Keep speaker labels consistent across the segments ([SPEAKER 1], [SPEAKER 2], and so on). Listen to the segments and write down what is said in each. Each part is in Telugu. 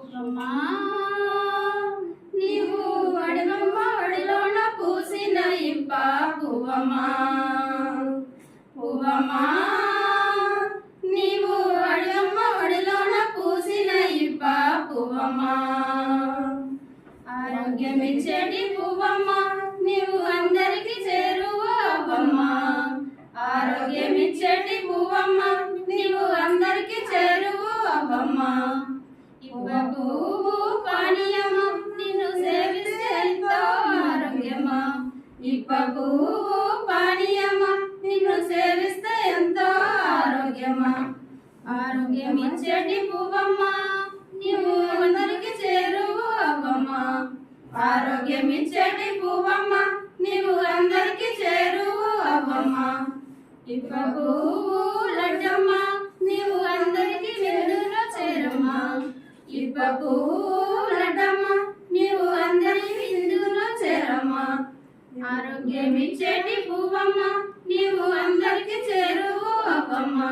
[SPEAKER 1] పువ్వమ్మా నీవు అడగమ్మ ఒడిలోన పూసిన ఇంప పువ్వమ్మా పువ్వమ్మా నీవు అడగమ్మ ఒడిలోన పూసిన ఇంప పువ్వమ్మా ఆరోగ్యమిచ్చేటి పువ్వమ్మా నీవు అందరికి చేరువ అవ్వమ్మా ఆరోగ్యమిచ్చేటి పువ్వమ్మా నీవు అందరికి చేరువ అవ్వమ్మా ఇవ్వ పువ్వు పానీయమా నిన్ను సేవిస్తే ఎంతో ఆరోగ్యమా ఇవ్వ పువ్వు పానీయమా నిన్ను సేవిస్తే ఎంతో ఆరోగ్యమా ఆరోగ్యమిచ్చేటి పువ్వమ్మా నీవు అందరికి చేరువ అవ్వమ్మా ఆరోగ్యమిచ్చేటి పువ్వమ్మా నీవు అందరికి చేరువ అవ్వమ్మా ఇవ్వ పువ్వు లడ్డమ్మా నీవు అందరికి విందులో చేరమ్మా ఇవ్వ పువ్వు లడ్డమ్మా నీవు అందరికి విందులో చేరమ్మా ఆరోగ్యమిచ్చేటి పువ్వమ్మా నీవు అందరికి చేరువ అవ్వమ్మా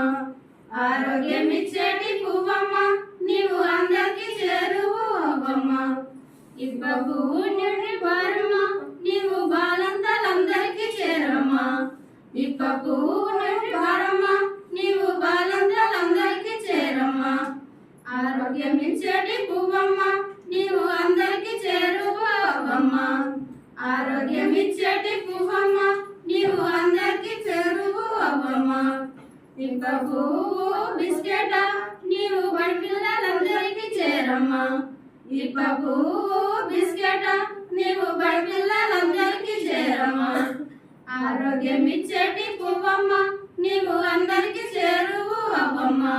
[SPEAKER 1] ఆరోగ్యమిచ్చేటి పువ్వమ్మా నీవు అందరికి చేరువ అవ్వమ్మా ఇవ్వ పువ్వు నిండి బారమ్మా నీవు బాలంతలందరికి చేరమ్మా ఇవ్వ పువ్వు నిండి బారమ్మా నీవు బాలంతలందరికి చేరమ్మా ఆరోగ్యమిచ్చేటి పువ్వమ్మా నీవు అందరికి చేరువ అవ్వమ్మా ఆరోగ్యమిచ్చేటి పువ్వమ్మా నీవు అందరికి చేరువ అవ్వమ్మా ఇవ్వ పువ్వు బిస్కెట నీవు బడి పిల్లలందరికి చేరమ్మా ఇవ్వ పువ్వు బిస్కెట నీవు బడి పిల్లలందరికి చేరమ్మా ఆరోగ్యమిచ్చేటి పువ్వమ్మా నీవు అందరికి చేరువ అవ్వమ్మా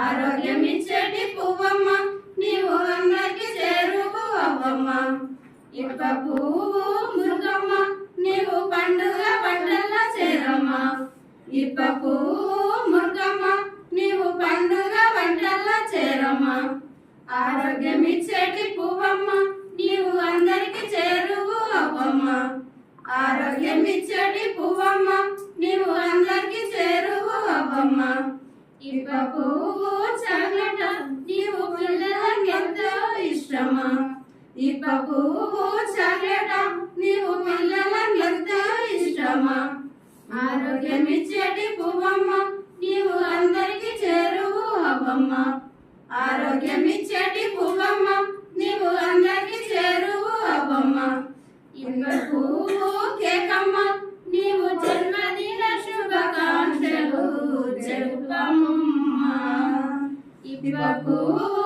[SPEAKER 1] ఆరోగ్యమిచ్చేటి పువ్వమ్మా నీవు అందరికి చేరువ అవ్వమ్మా ఇవ్వ పువ్వు మురుగమ్మ నీవు పండుగ పంటల్లో చేరమ్మా ఇవ్వ పువ్వు మురుగమ్మ నీవు పండుగ పంటల్లో చేరమ్మా ఆరోగ్యమిచ్చేటి పువ్వమ్మ నీవు అందరికి చేరువ అవ్వమ్మా ఆరోగ్యమిచ్చేటి పువ్వమ్మ నీవు అందరికి చేరువ అవ్వమ్మా ఇవ్వ పువ్వు చాక్లెట నీవు పిల్లలకి ఎంతో ఇష్టమా ఇవ్వ పువ్వు చాక్లెట నీవు పిల్లలకి ఎంతో ఇష్టమా ఆరోగ్యమిచ్చేటి పువ్వమ్మ నీవు అందరికి చేరువ అవ్వమ్మా ఆరోగ్యమిచ్చేటి పువ్వమ్మ నీవు అందరికి చేరువ అవ్వమ్మా ఇవ్వ పువ్వు కేకమ్మ నీవు జన్మదిన శుభాకాంక్షలు చెప్పుకమ్మా ఇవ్వ పువ్వు